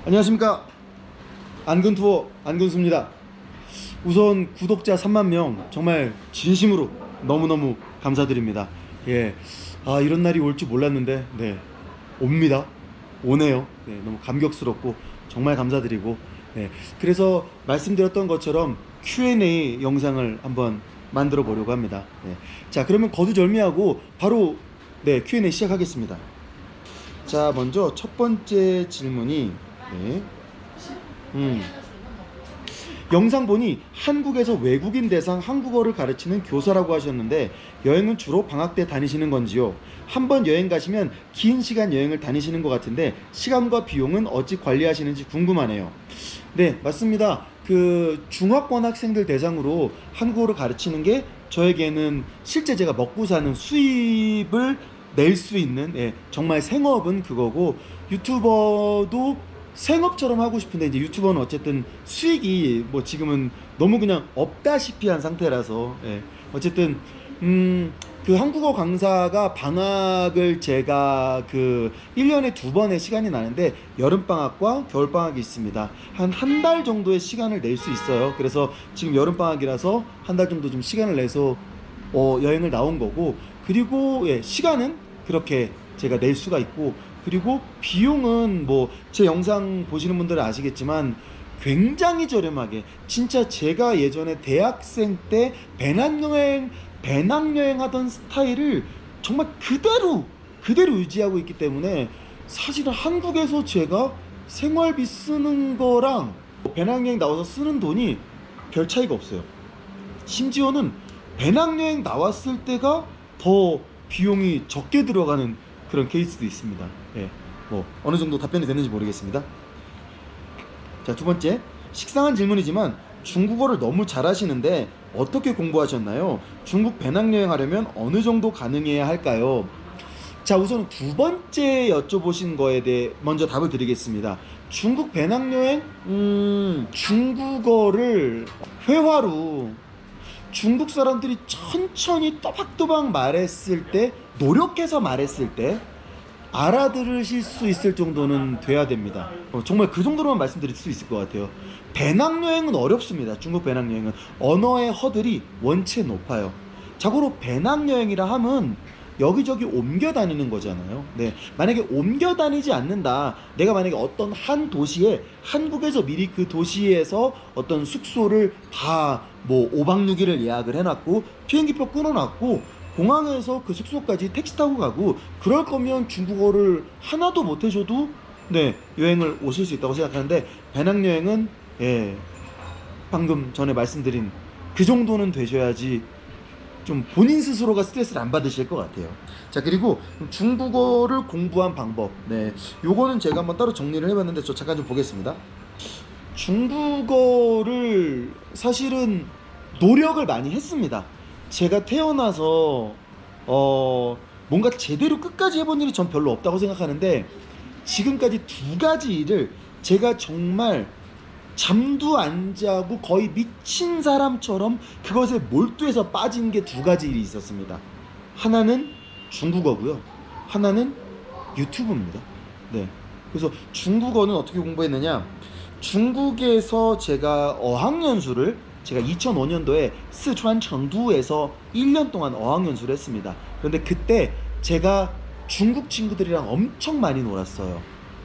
안녕하십니까. 안근투어 안근수입니다. 우선 구독자 3만 명 정말 진심으로 너무너무 감사드립니다. 예, 이런 날이 올 줄 몰랐는데 네, 옵니다. 오네요. 네, 너무 감격스럽고 정말 감사드리고, 네, 그래서 말씀드렸던 것처럼 Q&A 영상을 한번 만들어 보려고 합니다. 네, 자, 그러면 거두절미하고 바로 네, Q&A 시작하겠습니다. 자, 먼저 첫 번째 질문이 네. 영상 보니 한국에서 외국인 대상 한국어를 가르치는 교사라고 하셨는데 여행은 주로 방학 때 다니시는 건지요? 한번 여행 가시면 긴 시간 여행을 다니시는 것 같은데 시간과 비용은 어찌 관리하시는지 궁금하네요. 네, 맞습니다. 그 중화권 학생들 대상으로 한국어를 가르치는 게 저에게는 실제 제가 먹고 사는 수입을 낼 수 있는, 예, 정말 생업은 그거고, 유튜버도 생업처럼 하고 싶은데 이제 유튜버는 어쨌든 수익이 뭐 지금은 너무 그냥 없다시피 한 상태라서, 예, 어쨌든 그 한국어 강사가 방학을 제가 그 1년에 두 번의 시간이 나는데 여름방학과 겨울방학이 있습니다. 한 달 정도의 시간을 낼 수 있어요. 그래서 지금 여름방학이라서 한 달 정도 좀 시간을 내서 여행을 나온 거고, 그리고 예, 시간은 그렇게 제가 낼 수가 있고, 그리고 비용은 뭐 제 영상 보시는 분들은 아시겠지만 굉장히 저렴하게, 진짜 제가 예전에 대학생 때 배낭여행 하던 스타일을 정말 그대로 유지하고 있기 때문에 사실은 한국에서 제가 생활비 쓰는 거랑 배낭여행 나와서 쓰는 돈이 별 차이가 없어요. 심지어는 배낭여행 나왔을 때가 더 비용이 적게 들어가는 그런 케이스도 있습니다. 예, 뭐 어느 정도 답변이 됐는지 모르겠습니다. 자, 두 번째, 식상한 질문이지만 중국어를 너무 잘하시는데 어떻게 공부하셨나요? 중국 배낭여행 하려면 어느 정도 가능해야 할까요? 자, 우선 두 번째 여쭤보신 거에 대해 먼저 답을 드리겠습니다. 중국 배낭여행, 중국어를 회화로 중국 사람들이 천천히 또박또박 말했을 때, 노력해서 말했을 때 알아들으실 수 있을 정도는 돼야 됩니다. 정말 그 정도로만 말씀드릴 수 있을 것 같아요. 배낭여행은 어렵습니다. 중국 배낭여행은 언어의 허들이 원체 높아요. 자고로 배낭여행이라 함은 여기저기 옮겨 다니는 거잖아요. 네, 만약에 옮겨 다니지 않는다, 내가 만약에 어떤 한 도시에, 한국에서 미리 그 도시에서 어떤 숙소를 다 뭐 5박 6일을 예약을 해놨고 비행기표 끊어놨고 공항에서 그 숙소까지 택시 타고 가고 그럴 거면 중국어를 하나도 못 해줘도 네, 여행을 오실 수 있다고 생각하는데, 배낭여행은 예, 방금 전에 말씀드린 그 정도는 되셔야지 좀 본인 스스로가 스트레스를 안 받으실 것 같아요. 자, 그리고 중국어를 공부한 방법, 네, 요거는 제가 한번 따로 정리를 해봤는데 저 잠깐 좀 보겠습니다. 중국어를 사실은 노력을 많이 했습니다. 제가 태어나서 뭔가 제대로 끝까지 해본 일이 전 별로 없다고 생각하는데, 지금까지 두 가지 일을 제가 정말 잠도 안 자고 거의 미친 사람처럼 그것에 몰두해서 빠진 게 두 가지 일이 있었습니다. 하나는 중국어고요, 하나는 유튜브입니다. 네, 그래서 중국어는 어떻게 공부했느냐, 중국에서 제가 어학연수를, 제가 2005년도에 스촨 청두에서 1년 동안 어학연수를 했습니다. 그런데 그때 제가 중국 친구들이랑 엄청 많이 놀았어요.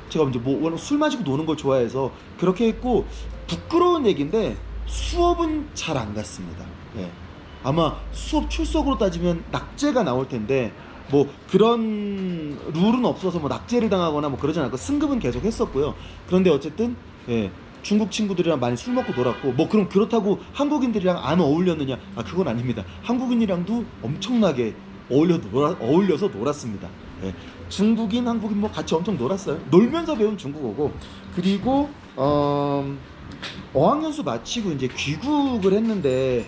제가 이제 뭐 원래 술 마시고 노는 걸 좋아해서 그렇게 했고, 부끄러운 얘기인데 수업은 잘 안 갔습니다. 네. 아마 수업 출석으로 따지면 낙제가 나올 텐데 뭐 그런 룰은 없어서 뭐 낙제를 당하거나 뭐 그러진 않고 승급은 계속 했었고요. 그런데 어쨌든 예, 중국 친구들이랑 많이 술 먹고 놀았고, 뭐 그럼 그렇다고 한국인들이랑 안 어울렸느냐? 그건 아닙니다. 한국인이랑도 엄청나게 어울려서 놀았습니다. 예, 중국인, 한국인 뭐 같이 엄청 놀았어요. 놀면서 배운 중국어고, 그리고 어학연수 마치고 이제 귀국을 했는데,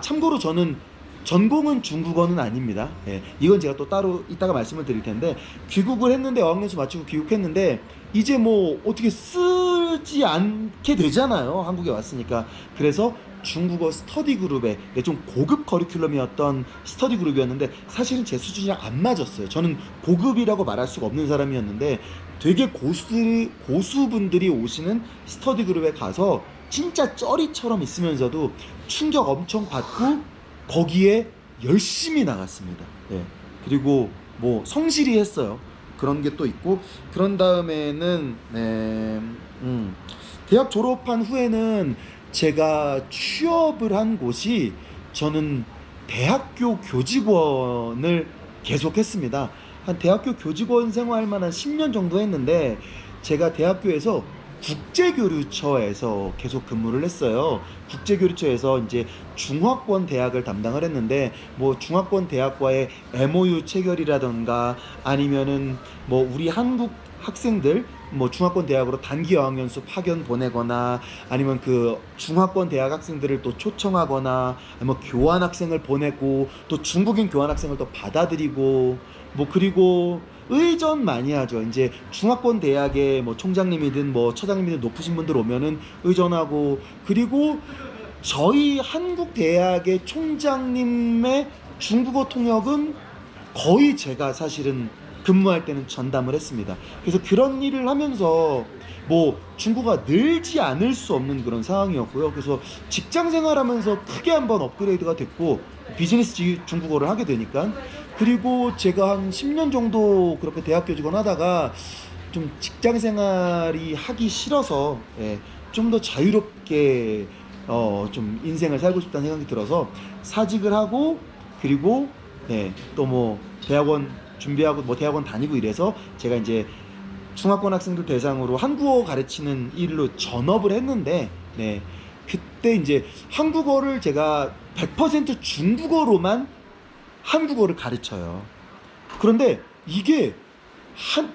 참고로 저는 전공은 중국어는 아닙니다. 예, 이건 제가 또 따로 이따가 말씀을 드릴 텐데, 귀국을 했는데, 어학연수 마치고 귀국했는데 이제 뭐 어떻게 쓰지 않게 되잖아요, 한국에 왔으니까. 그래서 중국어 스터디 그룹에, 좀 고급 커리큘럼이었던 스터디 그룹이었는데 사실은 제 수준이랑 안 맞았어요. 저는 고급이라고 말할 수가 없는 사람이었는데 되게 고수분들이 오시는 스터디 그룹에 가서 진짜 쩌리처럼 있으면서도 충격 엄청 받고 거기에 열심히 나갔습니다. 예. 그리고 뭐 성실히 했어요. 그런 게 또 있고, 그런 다음에는 대학 졸업한 후에는 제가 취업을 한 곳이, 저는 대학교 교직원을 계속했습니다. 한 대학교 교직원 생활만 한 10년 정도 했는데, 제가 대학교에서 국제교류처에서 계속 근무를 했어요. 국제교류처에서 이제 중화권 대학을 담당을 했는데, 뭐 중화권 대학과의 MOU 체결이라던가, 아니면은 뭐 우리 한국 학생들 뭐 중화권 대학으로 단기 어학연수 파견 보내거나, 아니면 그 중화권 대학 학생들을 또 초청하거나, 아니면 교환 학생을 보내고 또 중국인 교환 학생을 또 받아들이고, 뭐 그리고 의전 많이 하죠. 이제 중화권 대학의 뭐 총장님이든 뭐 처장님이든 높으신 분들 오면은 의전하고, 그리고 저희 한국 대학의 총장님의 중국어 통역은 거의 제가 사실은 근무할 때는 전담을 했습니다. 그래서 그런 일을 하면서 뭐 중국어가 늘지 않을 수 없는 그런 상황이었고요. 그래서 직장 생활하면서 크게 한번 업그레이드가 됐고, 비즈니스 중국어를 하게 되니까. 그리고 제가 한 10년 정도 그렇게 대학 교직원 하다가 좀 직장 생활이 하기 싫어서, 좀 더 자유롭게 좀 인생을 살고 싶다는 생각이 들어서 사직을 하고, 그리고 또 뭐 대학원 준비하고 뭐 대학원 다니고 이래서 제가 이제 중화권 학생들 대상으로 한국어 가르치는 일로 전업을 했는데, 그때 이제 한국어를 제가 100% 중국어로만 한국어를 가르쳐요. 그런데 이게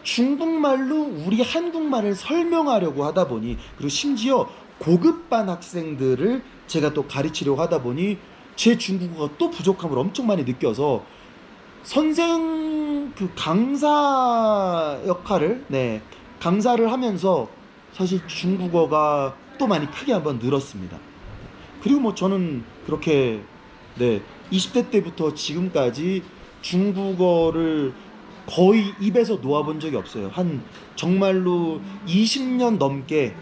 중국말로 우리 한국말을 설명하려고 하다 보니, 그리고 심지어 고급반 학생들을 제가 또 가르치려고 하다 보니 제 중국어가 또 부족함을 엄청 많이 느껴서, 선생 그 강사 역할을 강사를 하면서 사실 중국어가 또 많이 크게 한번 늘었습니다. 그리고 뭐 저는 그렇게 20대 때부터 지금까지 중국어를 거의 입에서 놓아본 적이 없어요. 한 정말로 20년 넘게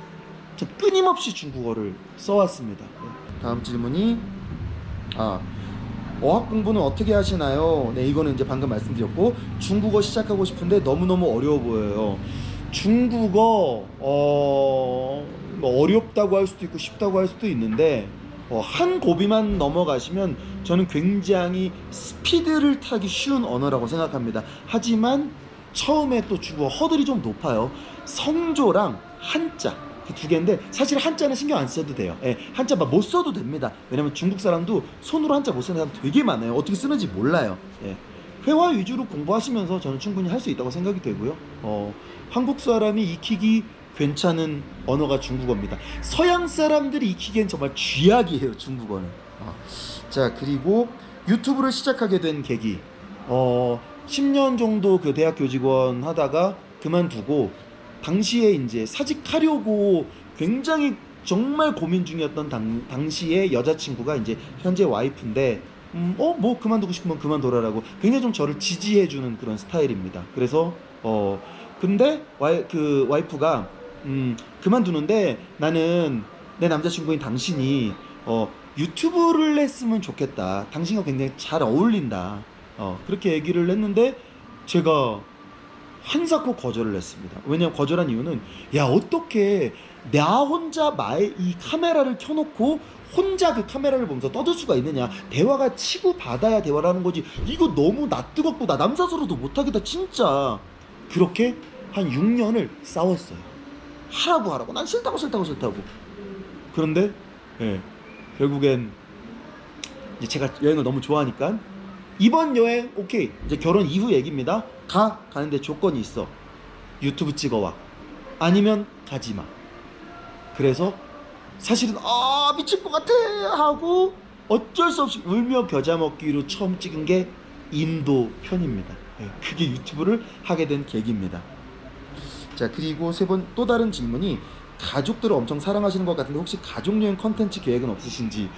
끊임없이 중국어를 써왔습니다. 다음 질문이, 어학 공부는 어떻게 하시나요? 이거는 이제 방금 말씀드렸고, 중국어 시작하고 싶은데 너무너무 어려워 보여요. 중국어 뭐 어렵다고 할 수도 있고 쉽다고 할 수도 있는데, 한 고비만 넘어가시면 저는 굉장히 스피드를 타기 쉬운 언어라고 생각합니다. 하지만 처음에 또 중국어 허들이 좀 높아요. 성조랑 한자 그 두 개인데, 사실 한자는 신경 안 써도 돼요. 한자 못 써도 됩니다. 왜냐면 중국 사람도 손으로 한자 못 쓰는 사람 되게 많아요. 어떻게 쓰는지 몰라요. 회화 위주로 공부하시면서 저는 충분히 할 수 있다고 생각이 되고요. 한국 사람이 익히기 괜찮은 언어가 중국어입니다. 서양 사람들이 익히기엔 정말 쥐약이에요, 중국어는. 자, 그리고 유튜브를 시작하게 된 계기, 10년 정도 그 대학 교직원 하다가 그만두고, 당시에 이제 사직하려고 굉장히 정말 고민 중이었던 당시에 여자친구가 이제 현재 와이프인데, 뭐 그만두고 싶으면 그만둬라라고 굉장히 좀 저를 지지해주는 그런 스타일입니다. 그래서 근데 그 와이프가 그만두는데, 나는 내 남자친구인 당신이 유튜브를 했으면 좋겠다. 당신과 굉장히 잘 어울린다. 그렇게 얘기를 했는데, 제가 한사코 거절을 했습니다. 왜냐면 거절한 이유는, 야, 어떻게 나 혼자 이 카메라를 켜놓고 혼자 그 카메라를 보면서 떠들 수가 있느냐. 대화가 치고 받아야 대화를 하는 거지. 이거 너무 낯뜨겁고 나 남사스러워도 못하겠다 진짜. 그렇게 한 6년을 싸웠어요. 하라고 난 싫다고. 그런데 결국엔 이제 제가 여행을 너무 좋아하니까, 이번 여행 오케이, 이제 결혼 이후 얘기입니다. 가는데 조건이 있어. 유튜브 찍어와, 아니면 가지마. 그래서 사실은 미칠 것 같아 하고 어쩔 수 없이 울며 겨자 먹기로 처음 찍은 게 인도 편입니다. 그게 유튜브를 하게 된 계기입니다. 자, 그리고 또 다른 질문이, 가족들을 엄청 사랑하시는 것 같은데 혹시 가족여행 컨텐츠 계획은 없으신지.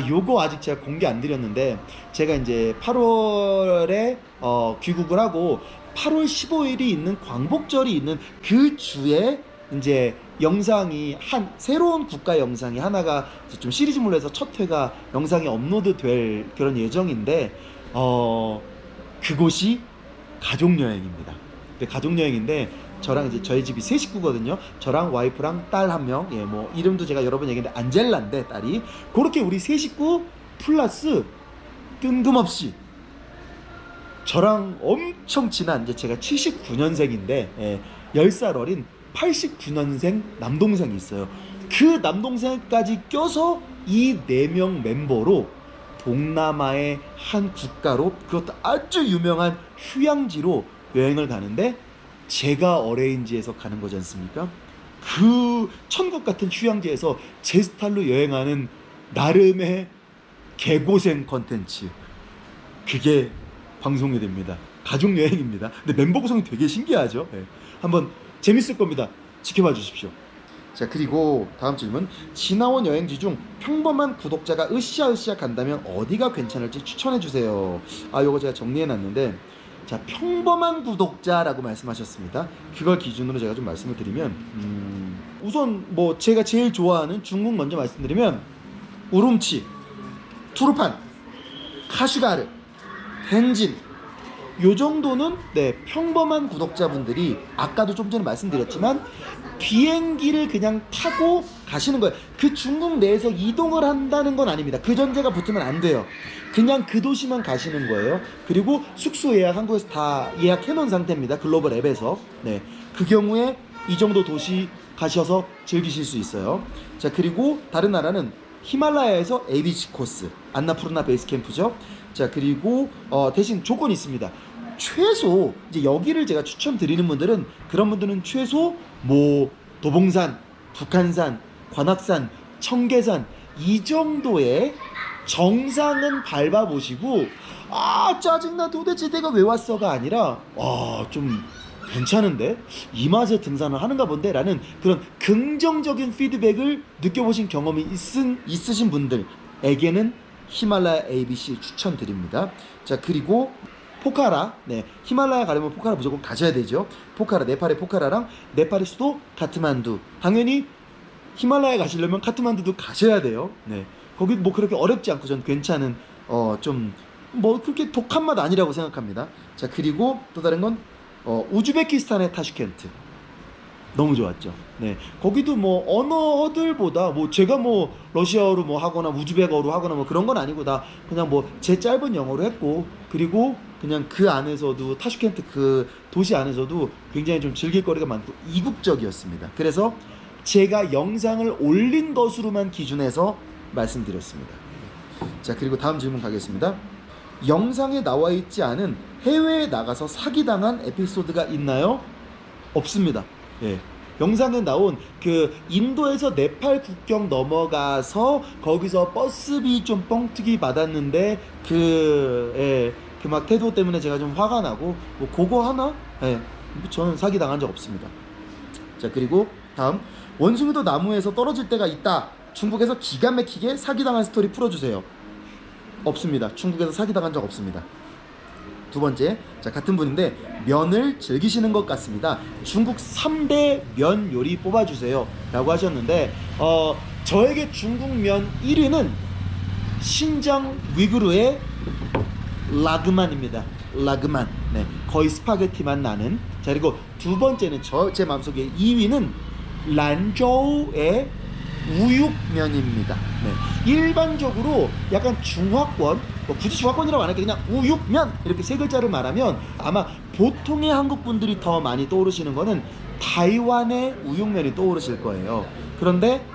요거 아직 제가 공개 안 드렸는데, 제가 이제 8월에 귀국을 하고 8월 15일이 있는 광복절이 있는 그 주에 이제 영상이 새로운 국가 영상이 하나가 좀 시리즈물로 해서 첫 회가 영상이 업로드 될 그런 예정인데, 그곳이 가족여행입니다. 가족여행인데 저랑 이제 저희 집이 세 식구거든요. 저랑 와이프랑 딸 한 명, 뭐 이름도 제가 여러 번 얘기했는데 안젤라인데 딸이, 그렇게 우리 세 식구 플러스 뜬금없이 저랑 엄청 친한, 이제 제가 79년생인데 10살 어린 89년생 남동생이 있어요. 그 남동생까지 껴서 이 4명 멤버로 동남아의 한 국가로, 그것도 아주 유명한 휴양지로 여행을 가는데, 제가 어레인지해서 가는 거지 않습니까? 그 천국 같은 휴양지에서 제 스타일로 여행하는 나름의 개고생 컨텐츠, 그게 방송이 됩니다. 가족 여행입니다. 근데 멤버 구성이 되게 신기하죠. 한번 재밌을 겁니다. 지켜봐 주십시오. 자, 그리고 다음 질문. 지나온 여행지 중 평범한 구독자가 으쌰으쌰 간다면 어디가 괜찮을지 추천해 주세요. 요거 제가 정리해 놨는데, 자, 평범한 구독자라고 말씀하셨습니다. 그걸 기준으로 제가 좀 말씀을 드리면, 우선 뭐 제가 제일 좋아하는 중국 먼저 말씀드리면, 우룸치, 투르판, 카슈가르, 텐진, 요 정도는 평범한 구독자분들이, 아까도 좀 전에 말씀드렸지만 비행기를 그냥 타고 가시는 거예요. 그 중국 내에서 이동을 한다는 건 아닙니다. 그 전제가 붙으면 안 돼요. 그냥 그 도시만 가시는 거예요. 그리고 숙소 예약 한국에서 다 예약해 놓은 상태입니다. 글로벌 앱에서. 그 경우에 이 정도 도시 가셔서 즐기실 수 있어요. 자, 그리고 다른 나라는 히말라야에서 ABC 코스, 안나푸르나 베이스 캠프죠. 자, 그리고 대신 조건이 있습니다. 최소 이제 여기를 제가 추천드리는 분들은, 그런 분들은 최소 뭐 도봉산, 북한산, 관악산, 청계산 이 정도의 정상은 밟아보시고, 짜증나 도대체 내가 왜 왔어가 아니라, 좀 괜찮은데 이 맛에 등산을 하는가 본데 라는 그런 긍정적인 피드백을 느껴보신 경험이 있으신 분들에게는 히말라야 ABC 추천드립니다. 자, 그리고 포카라, 히말라야 가려면 포카라 무조건 가셔야 되죠. 포카라, 네팔의 포카라랑 네팔의 수도 카트만두, 당연히 히말라야 가시려면 카트만두도 가셔야 돼요. 거기 뭐 그렇게 어렵지 않고 전 괜찮은, 좀 뭐 그렇게 독한 맛 아니라고 생각합니다. 자, 그리고 또 다른 건 우즈베키스탄의 타슈켄트 너무 좋았죠. 거기도 뭐 언어들보다 뭐 제가 뭐 러시아어로 뭐 하거나 우즈베크어로 하거나 뭐 그런 건 아니고, 다 그냥 뭐 제 짧은 영어로 했고, 그리고 그냥 그 안에서도 타슈켄트 그 도시 안에서도 굉장히 좀 즐길 거리가 많고 이국적이었습니다. 그래서 제가 영상을 올린 것으로만 기준해서 말씀드렸습니다. 자, 그리고 다음 질문 가겠습니다. 영상에 나와 있지 않은 해외에 나가서 사기당한 에피소드가 있나요? 없습니다. 영상에 나온 그 인도에서 네팔 국경 넘어가서 거기서 버스비 좀 뻥튀기 받았는데 그 막 태도 때문에 제가 좀 화가 나고 뭐 그거 하나? 저는 사기 당한 적 없습니다. 자, 그리고 다음. 원숭이도 나무에서 떨어질 때가 있다. 중국에서 기가 막히게 사기당한 스토리 풀어주세요. 없습니다. 중국에서 사기당한 적 없습니다. 두 번째, 자, 같은 분인데 면을 즐기시는 것 같습니다. 중국 3대 면 요리 뽑아주세요 라고 하셨는데, 저에게 중국 면 1위는 신장 위구르의 라그만입니다. 라그만. 거의 스파게티만 나는. 자, 그리고 두 번째는 제 마음속에 2위는 란저우의 우육면입니다. 일반적으로 약간 중화권, 뭐 굳이 중화권이라고 안 할게, 그냥 우육면 이렇게 세 글자를 말하면 아마 보통의 한국 분들이 더 많이 떠오르시는 거는 타이완의 우육면이 떠오르실 거예요. 그런데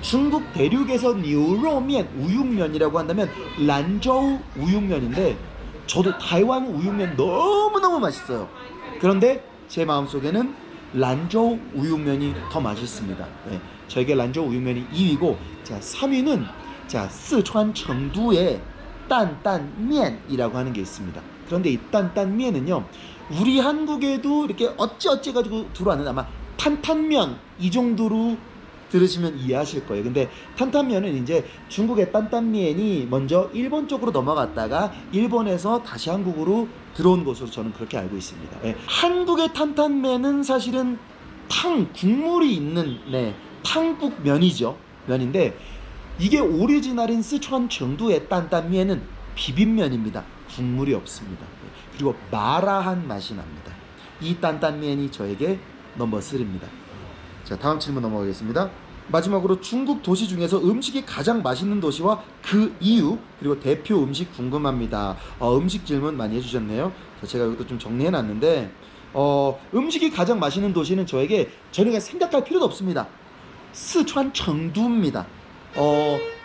중국 대륙에서 뉴로면 우육면이라고 한다면 란저우 우육면인데, 저도 타이완 우육면 너무너무 맛있어요. 그런데 제 마음속에는 란저우 우육면이 더 맛있습니다. 저에게 란저우 우육면이 2위고, 자, 3위는 자, 스촨 청두의 딴딴면이라고 하는 게 있습니다. 그런데 이 딴딴면은요, 우리 한국에도 이렇게 어찌어찌 가지고 들어왔는데 아마 탄탄면 이 정도로 들으시면 이해하실 거예요. 근데 탄탄면은 이제 중국의 担担면이 먼저 일본 쪽으로 넘어갔다가 일본에서 다시 한국으로 들어온 것으로 저는 그렇게 알고 있습니다. 예. 한국의 탄탄면은 사실은 국물이 있는 탕국면이죠. 면인데 이게 오리지널인 스촨 정두의 担担면은 비빔면입니다. 국물이 없습니다. 그리고 마라한 맛이 납니다. 이 担担면이 저에게 넘버 3입니다. 자, 다음 질문 넘어가겠습니다. 마지막으로 중국 도시 중에서 음식이 가장 맛있는 도시와 그 이유, 그리고 대표 음식 궁금합니다. 음식 질문 많이 해주셨네요. 자, 제가 이것도 좀 정리해놨는데 음식이 가장 맛있는 도시는 저희가 생각할 필요도 없습니다. 스촨 청두입니다.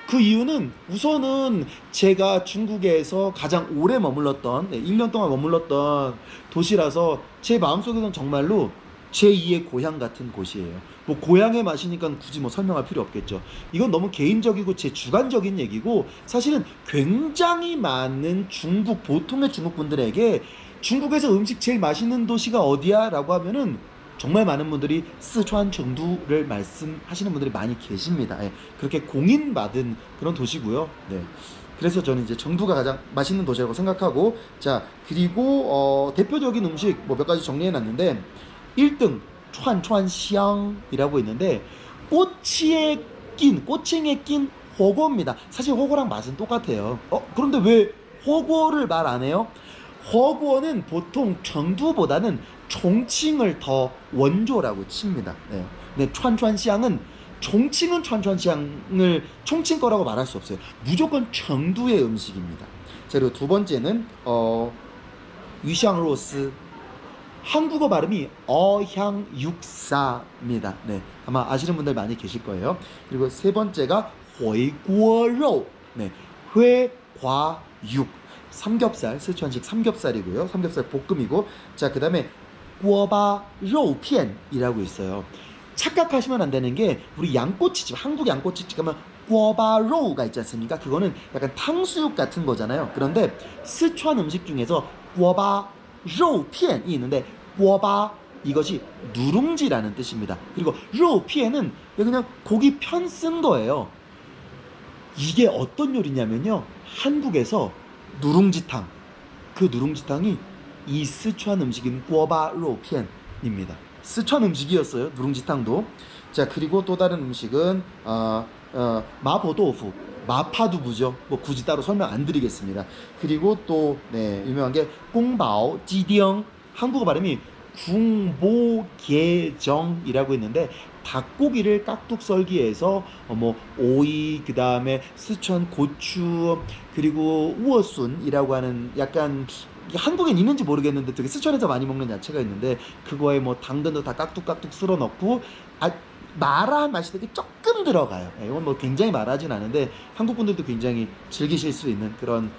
그 이유는 우선은 제가 중국에서 가장 오래 머물렀던 1년 동안 머물렀던 도시라서 제 마음속에는 정말로 제2의 고향 같은 곳이에요. 뭐 고향의 맛이니까 굳이 뭐 설명할 필요 없겠죠. 이건 너무 개인적이고 제 주관적인 얘기고 사실은 굉장히 많은 보통의 중국 분들에게 중국에서 음식 제일 맛있는 도시가 어디야? 라고 하면은 정말 많은 분들이 스촨 정두를 말씀하시는 분들이 많이 계십니다. 예, 그렇게 공인받은 그런 도시고요. 네. 그래서 저는 이제 정두가 가장 맛있는 도시라고 생각하고, 자, 그리고 대표적인 음식 뭐 몇 가지 정리해놨는데 1등 촨촨香이라고 있는데 꼬치에 꼬칭에 낀 호거입니다. 사실 호거랑 맛은 똑같아요. 그런데 왜 호거를 말 안 해요? 호거는 보통 정두보다는 총칭을 더 원조라고 칩니다. 네, 촨촨香은 총칭은 촨촨香을 총칭 거라고 말할 수 없어요. 무조건 정두의 음식입니다. 자, 그리고 두 번째는 위샹로스, 한국어 발음이 어향육사입니다. 네, 아마 아시는 분들 많이 계실 거예요. 그리고 세 번째가 회구어로, 네, 회과육, 삼겹살, 스촨식 삼겹살이고요. 삼겹살 볶음이고, 자, 그 다음에 꿔바로피엔이라고 있어요. 착각하시면 안 되는 게 우리 양꼬치집, 한국 양꼬치집 가면 꿔바로우가 있지 않습니까? 그거는 약간 탕수육 같은 거잖아요. 그런데 스촨 음식 중에서 꿔바로피엔이 있는데 꿔바 이것이 누룽지라는 뜻입니다. 그리고 로피엔은 그냥 고기 편 쓴 거예요. 이게 어떤 요리냐면요, 한국에서 누룽지탕, 그 누룽지탕이 이 스촨 음식인 꿔바로피엔입니다. 스촨 음식이었어요, 누룽지탕도. 자, 그리고 또 다른 음식은 마포도fu, 마파두부죠. 뭐 굳이 따로 설명 안 드리겠습니다. 그리고 또 유명한 게 꽁바오 찌디영, 한국어 발음이 궁보게정이라고 있는데 닭고기를 깍둑 썰기 해서 뭐 오이, 그 다음에 스촨 고추, 그리고 우어순이라고 하는 약간 한국엔 있는지 모르겠는데 되게 스촨에서 많이 먹는 야채가 있는데 그거에 뭐 당근도 다 깍둑깍둑 쓸어 넣고 마라한 맛이 되게 조금 들어가요. 이건 뭐 굉장히 마라하진 않은데 한국 분들도 굉장히 즐기실 수 있는 그런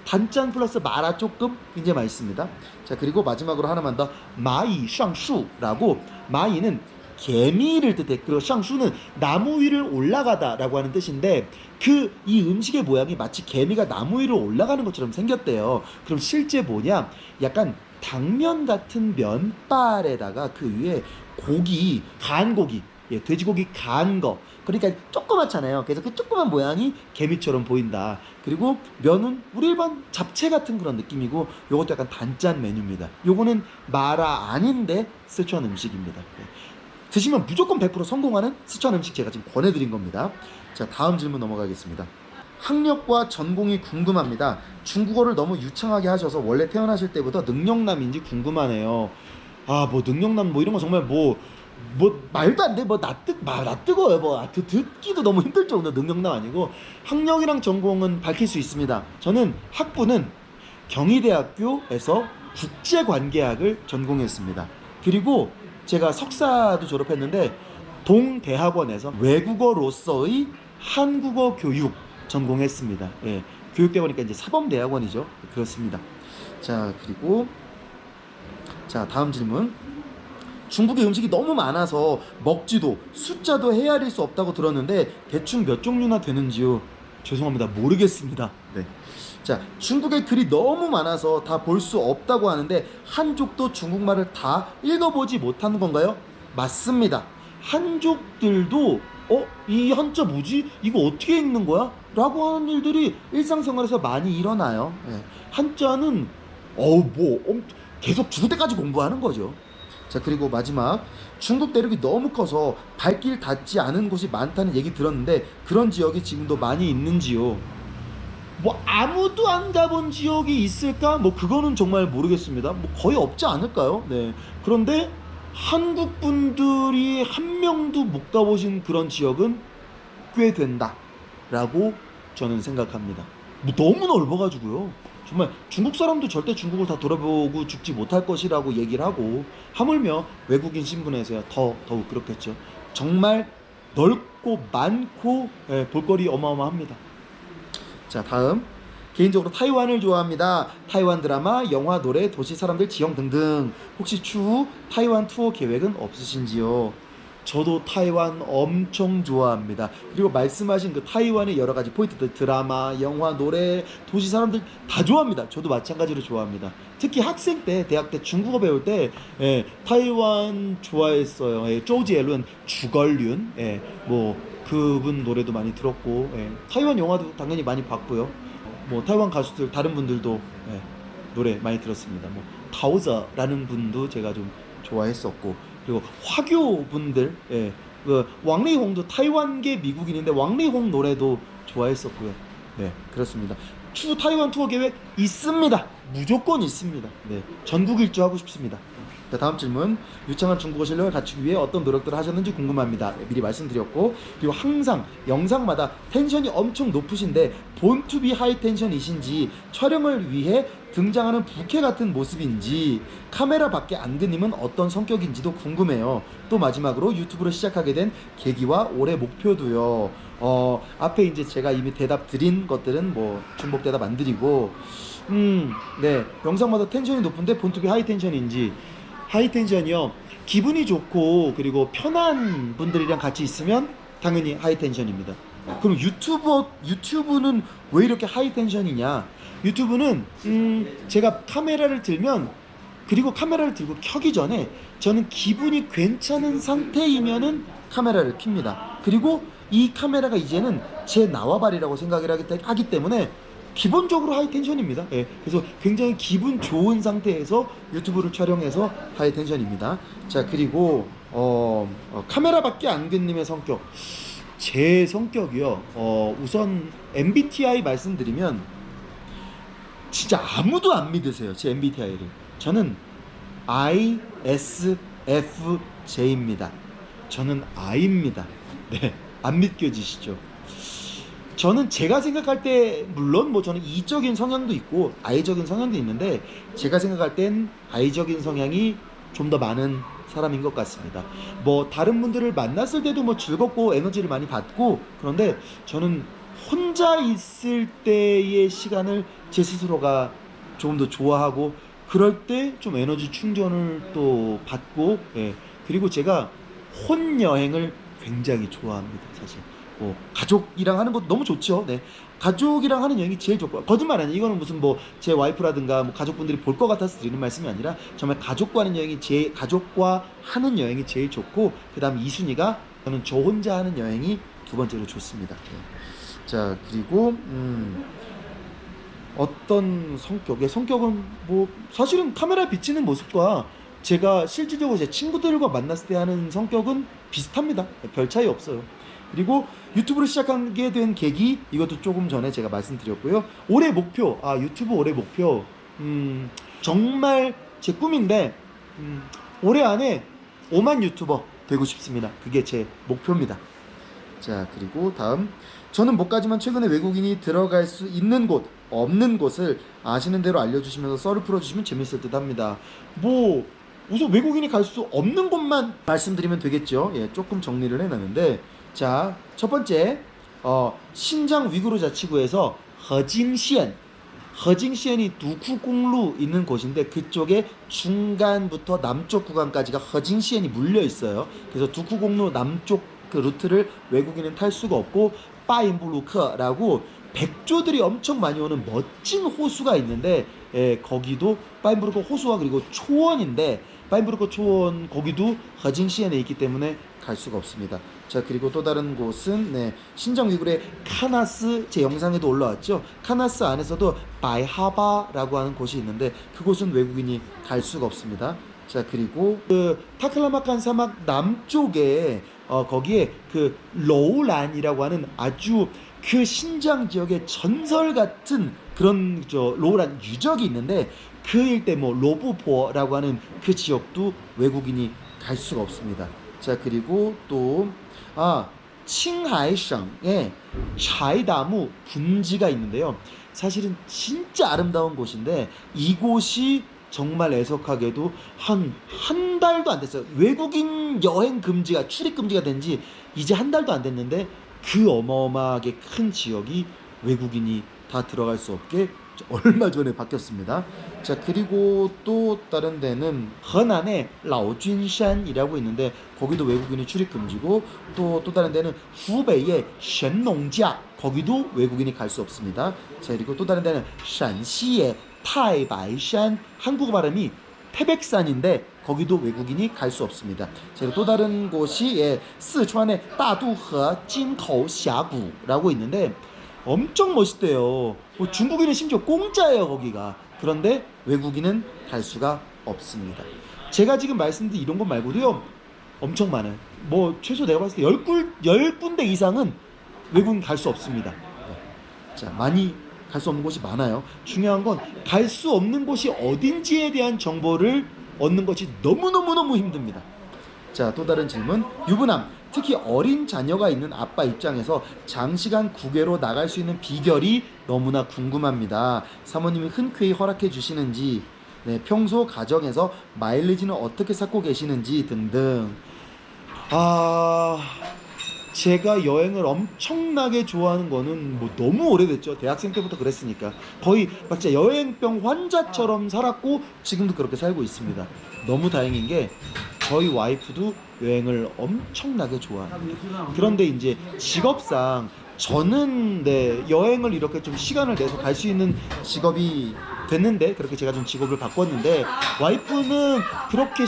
단짠 플러스 마라 조금 굉장히 맛있습니다. 자, 그리고 마지막으로 하나만 더, 마이 샹슈라고, 마이는 개미를 뜻해. 그리고 샹슈는 나무 위를 올라가다 라고 하는 뜻인데 이 음식의 모양이 마치 개미가 나무 위를 올라가는 것처럼 생겼대요. 그럼 실제 뭐냐, 약간 당면 같은 면발에다가 그 위에 고기, 간 고기, 돼지고기 간 거, 그러니까 조그맣잖아요. 그래서 그 조그만 모양이 개미처럼 보인다. 그리고 면은 우리 일반 잡채 같은 그런 느낌이고, 요것도 약간 단짠 메뉴입니다. 요거는 마라 아닌데 스촨 음식입니다. 드시면 무조건 100% 성공하는 스촨 음식 제가 지금 권해드린 겁니다. 자, 다음 질문 넘어가겠습니다. 학력과 전공이 궁금합니다. 중국어를 너무 유창하게 하셔서 원래 태어나실 때부터 능력남인지 궁금하네요. 뭐 능력남 뭐 이런 거 정말 뭐 말도 안 돼. 나 뜨거워요. 듣기도 너무 힘들 정도 능력남 아니고, 학력이랑 전공은 밝힐 수 있습니다. 저는 학부는 경희대학교에서 국제관계학을 전공했습니다. 그리고 제가 석사도 졸업했는데 동대학원에서 외국어로서의 한국어 교육 전공했습니다. 교육대 보니까 이제 사범대학원이죠. 그렇습니다. 자, 그리고 다음 질문. 중국의 음식이 너무 많아서 먹지도 숫자도 헤아릴 수 없다고 들었는데 대충 몇 종류나 되는지요? 죄송합니다, 모르겠습니다. 자, 중국의 글이 너무 많아서 다 볼 수 없다고 하는데 한쪽도 중국말을 다 읽어보지 못하는 건가요? 맞습니다. 한족들도 이 한자 뭐지? 이거 어떻게 읽는 거야? 라고 하는 일들이 일상생활에서 많이 일어나요. 예. 한자는 계속 죽을 때까지 공부하는 거죠. 자, 그리고 마지막, 중국 대륙이 너무 커서 발길 닿지 않은 곳이 많다는 얘기 들었는데 그런 지역이 지금도 많이 있는지요? 뭐 아무도 안 가본 지역이 있을까? 뭐 그거는 정말 모르겠습니다. 뭐 거의 없지 않을까요? 네. 그런데 한국 분들이 한 명도 못 가보신 그런 지역은 꽤 된다라고 저는 생각합니다. 뭐 너무 넓어가지고요. 정말 중국 사람도 절대 중국을 다 돌아보고 죽지 못할 것이라고 얘기를 하고, 하물며 외국인 신분에서야 더욱 그렇겠죠. 정말 넓고 많고 볼거리 어마어마합니다. 자, 다음, 개인적으로 타이완을 좋아합니다. 타이완 드라마, 영화, 노래, 도시 사람들, 지형 등등. 혹시 추후 타이완 투어 계획은 없으신지요? 저도 타이완 엄청 좋아합니다. 그리고 말씀하신 그 타이완의 여러 가지 포인트들, 드라마, 영화, 노래, 도시 사람들 다 좋아합니다. 저도 마찬가지로 좋아합니다. 특히 학생 때, 대학 때 중국어 배울 때 타이완 좋아했어요. 조지앨런, 주걸륜, 뭐 그분 노래도 많이 들었고, 타이완 영화도 당연히 많이 봤고요. 뭐 타이완 가수들 다른 분들도 노래 많이 들었습니다. 뭐 타오저라는 분도 제가 좀 좋아했었고, 그리고 화교 분들, 그 왕리홍도 타이완계 미국인인데 왕리홍 노래도 좋아했었고요. 네, 그렇습니다. 추후 타이완 투어 계획 있습니다. 무조건 있습니다. 네, 전국 일주 하고 싶습니다. 자, 다음 질문. 유창한 중국어 실력을 갖추기 위해 어떤 노력들을 하셨는지 궁금합니다. 미리 말씀드렸고, 그리고 항상 영상마다 텐션이 엄청 높으신데 본투비 하이 텐션이신지, 촬영을 위해 등장하는 부캐 같은 모습인지, 카메라 밖에 안 그님은 어떤 성격인지도 궁금해요. 또 마지막으로 유튜브를 시작하게 된 계기와 올해 목표도요. 앞에 이제 제가 이미 대답 드린 것들은 뭐 중복 대답 안 드리고, 네, 영상마다 텐션이 높은데 본투비 하이 텐션인지, 하이 텐션이요, 기분이 좋고 그리고 편한 분들이랑 같이 있으면 당연히 하이 텐션입니다. 그럼 유튜브는 왜 이렇게 하이 텐션이냐? 유튜브는 제가 카메라를 들면, 그리고 카메라를 들고 켜기 전에 저는 기분이 괜찮은 상태이면은 카메라를 켭니다. 그리고 이 카메라가 이제는 제 나와바리라고 생각을 하기 때문에 기본적으로 하이 텐션입니다. 그래서 굉장히 기분 좋은 상태에서 유튜브를 촬영해서 하이 텐션입니다. 자, 그리고 카메라밖에 안 근님의 성격. 제 성격이요. 우선 MBTI 말씀드리면 진짜 아무도 안 믿으세요. 제 MBTI를. 저는 ISFJ입니다. 저는 I입니다. 네, 안 믿겨지시죠? 저는 제가 생각할 때, 물론 뭐 저는 E적인 성향도 있고 I적인 성향도 있는데, 제가 생각할 땐 I적인 성향이 좀 더 많은 사람인 것 같습니다. 뭐 다른 분들을 만났을 때도 뭐 즐겁고 에너지를 많이 받고, 그런데 저는 혼자 있을 때의 시간을 제 스스로가 조금 더 좋아하고, 그럴 때 좀 에너지 충전을 또 받고, 그리고 제가 혼여행을 굉장히 좋아합니다. 사실 뭐 가족이랑 하는 것도 너무 좋죠. 네, 가족이랑 하는 여행이 제일 좋고, 거짓말 아니에요. 이거는 무슨 뭐 제 와이프라든가 뭐 가족분들이 볼 것 같아서 드리는 말씀이 아니라, 정말 가족과 하는 여행이 제일 좋고, 그 다음 2순위가 저는 저 혼자 하는 여행이 두 번째로 좋습니다. 네. 자, 그리고 어떤 성격의 성격은 뭐 사실은 카메라에 비치는 모습과 제가 실질적으로 제 친구들과 만났을 때 하는 성격은 비슷합니다. 별 차이 없어요. 그리고 유튜브를 시작하게 된 계기, 이것도 조금 전에 제가 말씀드렸고요. 올해 목표, 유튜브 올해 목표, 정말 제 꿈인데, 올해 안에 5만 유튜버 되고 싶습니다. 그게 제 목표입니다. 자, 그리고 다음, 저는 못 가지만 최근에 외국인이 들어갈 수 있는 곳, 없는 곳을 아시는 대로 알려주시면서 썰을 풀어주시면 재밌을 듯 합니다. 뭐 우선 외국인이 갈 수 없는 곳만 말씀드리면 되겠죠. 조금 정리를 해놨는데, 자, 첫 번째, 신장 위구르 자치구에서 허징시엔이 두쿠공루 있는 곳인데, 그쪽에 중간부터 남쪽 구간까지가 허징시엔이 물려 있어요. 그래서 두쿠공루 남쪽 그 루트를 외국인은 탈 수가 없고, 빠인블루크라고 백조들이 엄청 많이 오는 멋진 호수가 있는데 거기도 파인부르크 호수와 그리고 초원인데 파인부르크 초원 거기도 허징시엔에 있기 때문에 갈 수가 없습니다. 자 그리고 또 다른 곳은 신장 위굴의 카나스 제 영상에도 올라왔죠. 카나스 안에서도 바이하바라고 하는 곳이 있는데 그곳은 외국인이 갈 수가 없습니다. 자 그리고 그 타클라마칸 사막 남쪽에 거기에 그 로우란이라고 하는 아주 그 신장 지역의 전설 같은 그런 로우란 유적이 있는데 그 일대 뭐 로브포라고 하는 그 지역도 외국인이 갈 수가 없습니다. 자 그리고 또 칭하이省에 차이다무 분지가 있는데요. 사실은 진짜 아름다운 곳인데 이곳이 정말 애석하게도 한 달도 안 됐어요. 외국인 여행 금지가 출입 금지가 된 지 이제 한 달도 안 됐는데 그 어마어마하게 큰 지역이 외국인이 다 들어갈 수 없게 얼마 전에 바뀌었습니다. 자 그리고 또 다른 데는 허난의 라오준산이라고 있는데 거기도 외국인이 출입 금지고 또 다른 데는 후베이의 션농지아 거기도 외국인이 갈 수 없습니다. 자 그리고 또 다른 데는 陕시의 타이바이산 한국어 발음이 태백산인데 거기도 외국인이 갈 수 없습니다. 그리고 또 다른 곳이 스촨의 다두허 찐거샤구라고 있는데 엄청 멋있대요. 뭐 중국인은 심지어 공짜예요 거기가. 그런데 외국인은 갈 수가 없습니다. 제가 지금 말씀드린 이런 것 말고도요 엄청 많아요. 뭐 최소 내가 봤을 때 10군데 이상은 외국인 갈 수 없습니다. 자 많이 갈 수 없는 곳이 많아요. 중요한 건 갈 수 없는 곳이 어딘지에 대한 정보를 얻는 것이 너무너무 힘듭니다. 자, 또 다른 질문. 유부남, 특히 어린 자녀가 있는 아빠 입장에서 장시간 국외로 나갈 수 있는 비결이 너무나 궁금합니다. 사모님이 흔쾌히 허락해 주시는지, 평소 가정에서 마일리지는 어떻게 쌓고 계시는지 등등. 제가 여행을 엄청나게 좋아하는 거는 뭐 너무 오래됐죠. 대학생 때부터 그랬으니까 거의 막 진짜 여행병 환자처럼 살았고 지금도 그렇게 살고 있습니다. 너무 다행인 게 저희 와이프도 여행을 엄청나게 좋아합니다. 그런데 이제 직업상 저는 여행을 이렇게 좀 시간을 내서 갈 수 있는 직업이 됐는데 그렇게 제가 좀 직업을 바꿨는데 와이프는 그렇게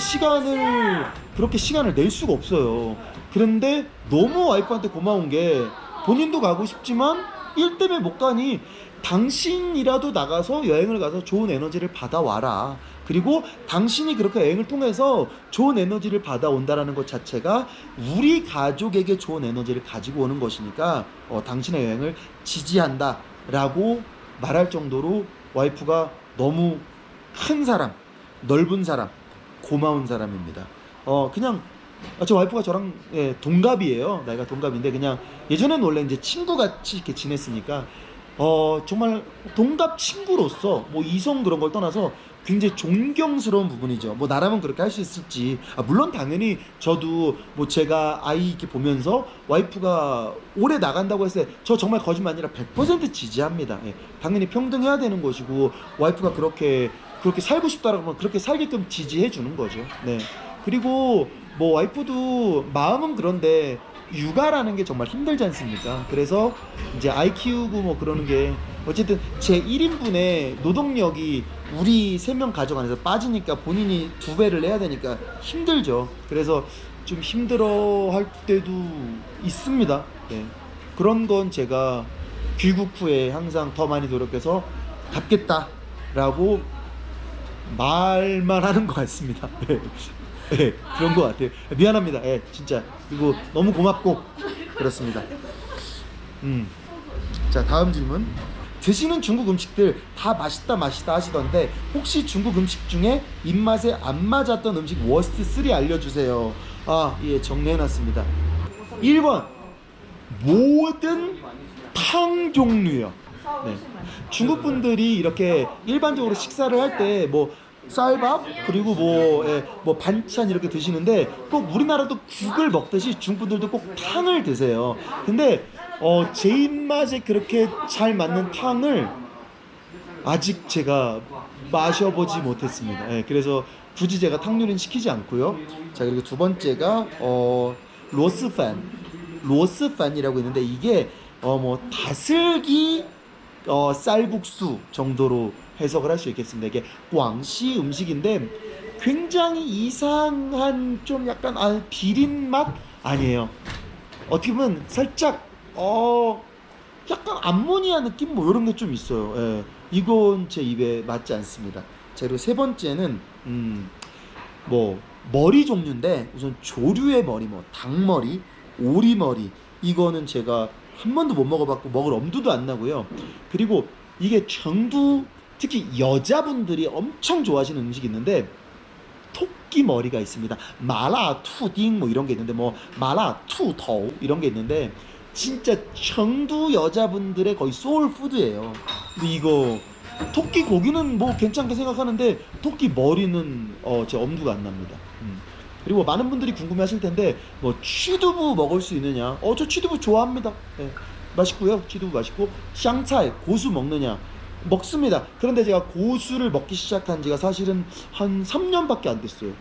시간을 낼 수가 없어요. 그런데 너무 와이프한테 고마운 게 본인도 가고 싶지만 일 때문에 못 가니 당신이라도 나가서 여행을 가서 좋은 에너지를 받아와라. 그리고 당신이 그렇게 여행을 통해서 좋은 에너지를 받아온다라는 것 자체가 우리 가족에게 좋은 에너지를 가지고 오는 것이니까 당신의 여행을 지지한다 라고 말할 정도로 와이프가 너무 큰 사람, 넓은 사람, 고마운 사람입니다. 그냥 저 와이프가 저랑 동갑이에요. 나이가 동갑인데 그냥 예전에는 원래 이제 친구같이 이렇게 지냈으니까 정말 동갑 친구로서 뭐 이성 그런 걸 떠나서 굉장히 존경스러운 부분이죠. 뭐 나라면 그렇게 할 수 있을지. 물론 당연히 저도 뭐 제가 아이 이렇게 보면서 와이프가 오래 나간다고 했을 때 저 정말 거짓말 아니라 100% 지지합니다. 당연히 평등해야 되는 것이고 와이프가 그렇게 살고 싶다라고 하면 그렇게 살게끔 지지해 주는 거죠. 네. 그리고 뭐 와이프도 마음은 그런데 육아라는 게 정말 힘들지 않습니까? 그래서 이제 아이 키우고 뭐 그러는 게 어쨌든 제 1인분의 노동력이 우리 3명 가족 안에서 빠지니까 본인이 2배를 내야 되니까 힘들죠. 그래서 좀 힘들어 할 때도 있습니다. 네. 그런 건 제가 귀국 후에 항상 더 많이 노력해서 갚겠다라고 말만 하는 것 같습니다. 네. 네, 그런 것 같아요. 미안합니다. 진짜. 그리고 너무 고맙고 그렇습니다. 자, 다음 질문. 드시는 중국 음식들 다 맛있다 하시던데 혹시 중국 음식 중에 입맛에 안 맞았던 음식 워스트 3 알려주세요. 정리해놨습니다. 1번 모든 탕 종류요. 네. 중국 분들이 이렇게 일반적으로 식사를 할 때 뭐 쌀밥 그리고 뭐 반찬 이렇게 드시는데 꼭 우리나라도 국을 먹듯이 중국 분들도 꼭 탕을 드세요. 근데 제 입맛에 그렇게 잘 맞는 탕을 아직 제가 마셔보지 못했습니다. 그래서 굳이 제가 탕 요리는 시키지 않고요. 자, 그리고 두 번째가 로스판이라고 있는데 이게 뭐 다슬기 쌀국수 정도로 해석을 할 수 있겠습니다. 이게 광시 음식인데 굉장히 이상한 좀 약간 비린 맛 아니에요. 어떻게 보면 살짝 약간 암모니아 느낌 뭐 이런 게 좀 있어요. 예. 이건 제 입에 맞지 않습니다. 자, 그리고 세 번째는 뭐 머리 종류인데 우선 조류의 머리, 뭐 닭머리, 오리머리, 이거는 제가 한 번도 못 먹어봤고 먹을 엄두도 안 나고요. 그리고 이게 청두 특히 여자분들이 엄청 좋아하시는 음식이 있는데 토끼 머리가 있습니다. 마라 투딩 뭐 이런 게 있는데 뭐 마라 투토 이런 게 있는데 진짜 청두 여자분들의 거의 소울푸드예요. 근데 이거 토끼 고기는 뭐 괜찮게 생각하는데 토끼 머리는 제 엄두가 안 납니다. 그리고 많은 분들이 궁금해하실 텐데 뭐 취두부 먹을 수 있느냐? 저 취두부 좋아합니다. 예, 맛있고요. 취두부 맛있고 샹차이 고수 먹느냐? 먹습니다. 그런데 제가 고수를 먹기 시작한 지가 사실은 한 3년밖에 안 됐어요.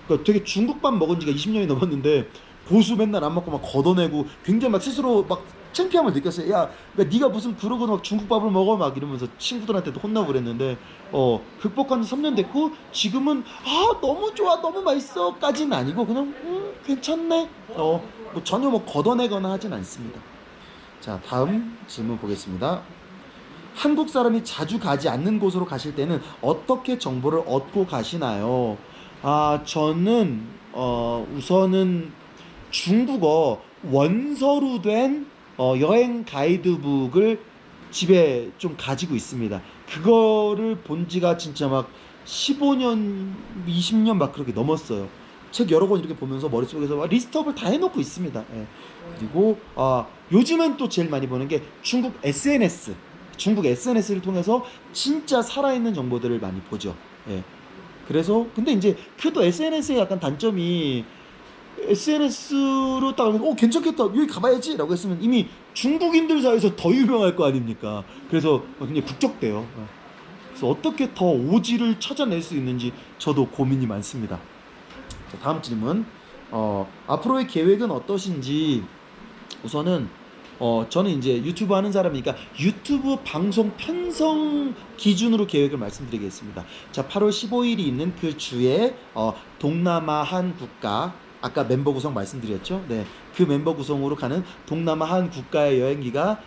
그러니까 되게 중국밥 먹은 지가 20년이 넘었는데 고수 맨날 안 먹고 막 걷어내고 굉장히 막 스스로 막 창피함을 느꼈어요. 야, 그러니까 네가 무슨 그러고 막 중국밥을 먹어 막 이러면서 친구들한테도 혼나고 그랬는데 극복한 지 3년 됐고 지금은 너무 좋아 너무 맛있어까지는 아니고 그냥 괜찮네. 뭐 전혀 뭐 걷어내거나 하진 않습니다. 자, 다음 질문 보겠습니다. 한국 사람이 자주 가지 않는 곳으로 가실 때는 어떻게 정보를 얻고 가시나요? 저는 우선은 중국어 원서로 된 여행 가이드북을 집에 좀 가지고 있습니다. 그거를 본 지가 진짜 막 15년, 20년 막 그렇게 넘었어요. 책 여러 권 이렇게 보면서 머릿속에서 막 리스트업을 다 해놓고 있습니다. 예. 그리고 요즘은 또 제일 많이 보는 게 중국 SNS를 통해서 진짜 살아있는 정보들을 많이 보죠. 예. 그래서 근데 이제 그것도 SNS의 약간 단점이 SNS로 딱 괜찮겠다 여기 가봐야지 라고 했으면 이미 중국인들 사이에서 더 유명할 거 아닙니까. 그래서 굉장히 국적돼요. 그래서 어떻게 더 오지를 찾아낼 수 있는지 저도 고민이 많습니다. 자, 다음 질문. 앞으로의 계획은 어떠신지. 우선은 저는 이제 유튜브 하는 사람이니까 유튜브 방송 편성 기준으로 계획을 말씀드리겠습니다. 자, 8월 15일이 있는 그 주에 동남아 한 국가, 아까 멤버 구성 말씀드렸죠. 네, 그 멤버 구성으로 가는 동남아 한 국가의 여행기가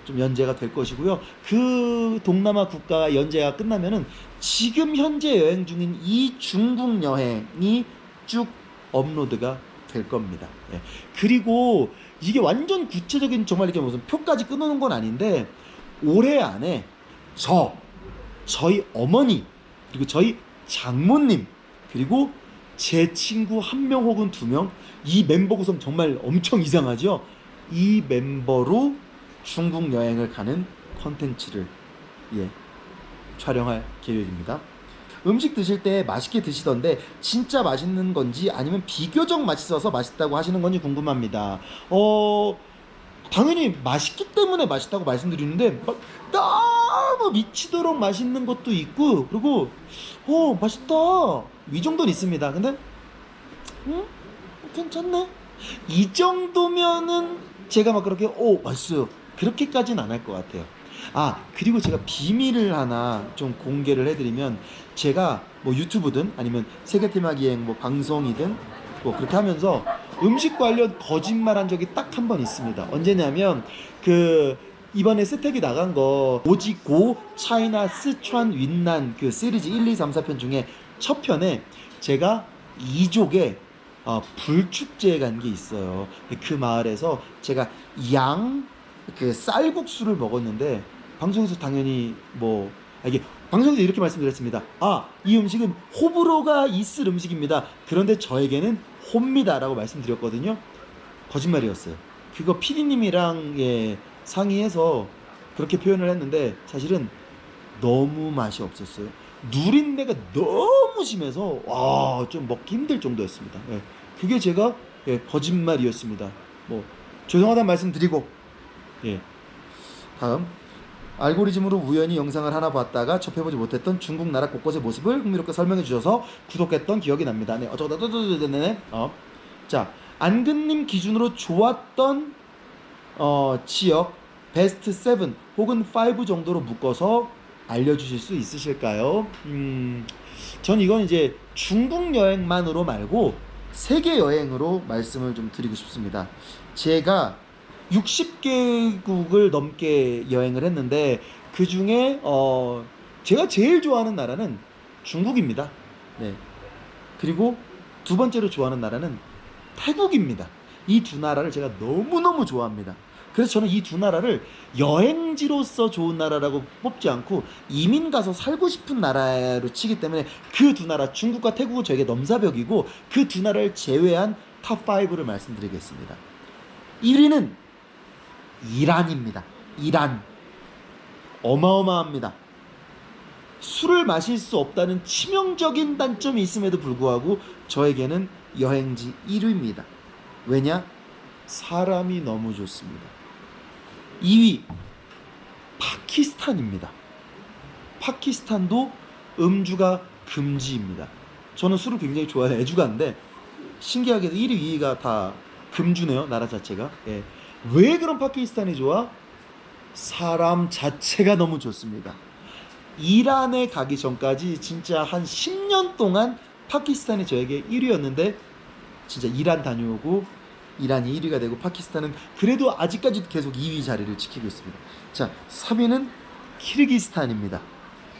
좀 연재가 될 것이고요. 그 동남아 국가 연재가 끝나면은 지금 현재 여행 중인 이 중국 여행이 쭉 업로드가 될 겁니다. 그리고 이게 완전 구체적인 정말 이렇게 무슨 표까지 끊어놓은 건 아닌데 올해 안에 저희 어머니 그리고 저희 장모님 그리고 제 친구 한 명 혹은 두 명, 이 멤버 구성 정말 엄청 이상하죠? 이 멤버로 중국 여행을 가는 컨텐츠를 촬영할 계획입니다. 음식 드실 때 맛있게 드시던데 진짜 맛있는 건지 아니면 비교적 맛있어서 맛있다고 하시는 건지 궁금합니다. 당연히 맛있기 때문에 맛있다고 말씀드리는데 너무 미치도록 맛있는 것도 있고 그리고 맛있다 이 정도는 있습니다. 근데 괜찮네 이 정도면은 제가 막 그렇게 맛있어요 그렇게까지는 안 할 것 같아요. 그리고 제가 비밀을 하나 좀 공개를 해드리면 제가 뭐 유튜브든 아니면 세계테마기행 뭐 방송이든 뭐 그렇게 하면서 음식 관련 거짓말 한 적이 딱 한 번 있습니다. 언제냐면 이번에 스택이 나간 거 오지고 차이나 스촨 윈난 그 시리즈 1, 2, 3, 4편 중에 첫 편에 제가 이족에 불축제에 간 게 있어요. 그 마을에서 제가 그 쌀국수를 먹었는데 방송에서 당연히 이게 방송에서 이렇게 말씀드렸습니다. 이 음식은 호불호가 있을 음식입니다. 그런데 저에게는 호입니다 라고 말씀드렸거든요. 거짓말이었어요. 그거 PD님이랑 상의해서 그렇게 표현을 했는데 사실은 너무 맛이 없었어요. 누린내가 너무 심해서 좀 먹기 힘들 정도였습니다. 그게 제가 거짓말이었습니다. 죄송하다는 말씀 드리고 다음 알고리즘으로 우연히 영상을 하나 봤다가 접해보지 못했던 중국 나라 곳곳의 모습을 흥미롭게 설명해 주셔서 구독했던 기억이 납니다. 자, 안근님 기준으로 좋았던 지역 베스트 7 혹은 5 정도로 묶어서 알려주실 수 있으실까요? 전 이건 이제 중국 여행만으로 말고 세계 여행으로 말씀을 좀 드리고 싶습니다. 제가 60개국을 넘게 여행을 했는데 그 중에 제가 제일 좋아하는 나라는 중국입니다. 네. 그리고 두 번째로 좋아하는 나라는 태국입니다. 이 두 나라를 제가 너무너무 좋아합니다. 그래서 저는 이 두 나라를 여행지로서 좋은 나라라고 뽑지 않고 이민 가서 살고 싶은 나라로 치기 때문에 그 두 나라, 중국과 태국은 저에게 넘사벽이고 그 두 나라를 제외한 탑5를 말씀드리겠습니다. 1위는 이란입니다. 이란. 어마어마합니다. 술을 마실 수 없다는 치명적인 단점이 있음에도 불구하고 저에게는 여행지 1위입니다. 왜냐? 사람이 너무 좋습니다. 2위 파키스탄입니다. 파키스탄도 음주가 금지입니다. 저는 술을 굉장히 좋아해요. 애주가인데 신기하게도 1위, 2위가 다 금주네요. 나라 자체가. 예. 왜 그런 파키스탄이 좋아? 사람 자체가 너무 좋습니다. 이란에 가기 전까지 진짜 한 10년 동안 파키스탄이 저에게 1위였는데 진짜 이란 다녀오고 이란이 1위가 되고 파키스탄은 그래도 아직까지도 계속 2위 자리를 지키고 있습니다. 자, 3위는 키르기스탄입니다.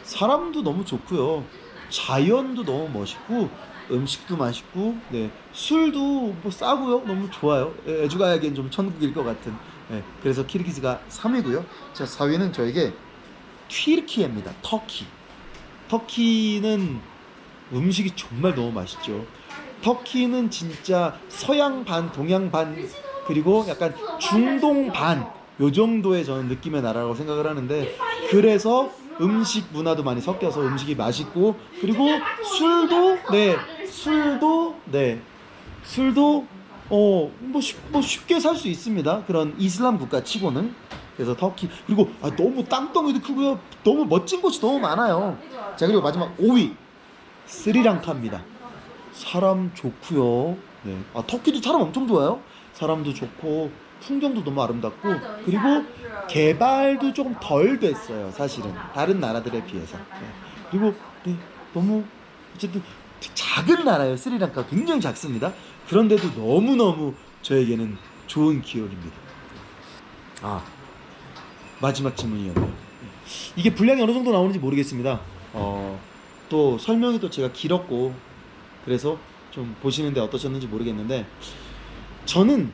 사람도 너무 좋고요. 자연도 너무 멋있고 음식도 맛있고 네, 술도 뭐 싸고요. 너무 좋아요. 애주가에겐 좀 천국일 것 같은. 네, 그래서 키르기스가 3위고요. 자, 4위는 저에게 튀르키예입니다. 터키. 터키는 음식이 정말 너무 맛있죠. 터키는 진짜 서양 반, 동양 반, 그리고 약간 중동 반, 요 정도의 저는 느낌의 나라라고 생각을 하는데, 그래서 음식 문화도 많이 섞여서 음식이 맛있고, 그리고 술도 뭐 쉽게 살 수 있습니다. 그런 이슬람 국가 치고는. 그래서 터키. 그리고 너무 땅덩이도 크고요. 너무 멋진 곳이 너무 많아요. 자, 그리고 마지막 5위 스리랑카입니다. 사람 좋고요. 네. 터키도 사람 엄청 좋아요. 사람도 좋고 풍경도 너무 아름답고, 그리고 개발도 조금 덜 됐어요. 사실은 다른 나라들에 비해서. 네. 그리고 네, 너무 어쨌든 작은 나라예요. 스리랑카 굉장히 작습니다. 그런데도 너무너무 저에게는 좋은 기억입니다. 마지막 질문이었네요. 이게 분량이 어느 정도 나오는지 모르겠습니다. 또 설명이 또 제가 길었고 그래서 좀 보시는데 어떠셨는지 모르겠는데, 저는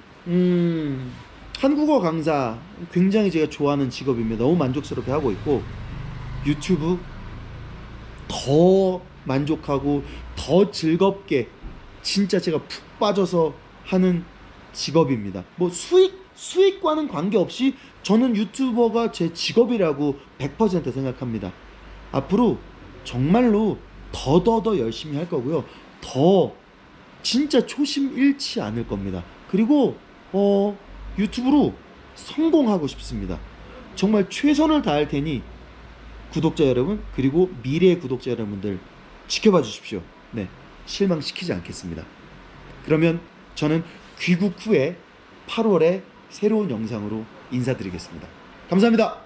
한국어 강사 굉장히 제가 좋아하는 직업입니다. 너무 만족스럽게 하고 있고 유튜브 더 만족하고 더 즐겁게 진짜 제가 푹 빠져서 하는 직업입니다. 뭐 수익과는 관계없이 저는 유튜버가 제 직업이라고 100% 생각합니다. 앞으로 정말로 더 열심히 할 거고요. 더 진짜 초심 잃지 않을 겁니다. 그리고 유튜브로 성공하고 싶습니다. 정말 최선을 다할 테니 구독자 여러분, 그리고 미래의 구독자 여러분들 지켜봐 주십시오. 네, 실망시키지 않겠습니다. 그러면 저는 귀국 후에 8월에 새로운 영상으로 인사드리겠습니다. 감사합니다.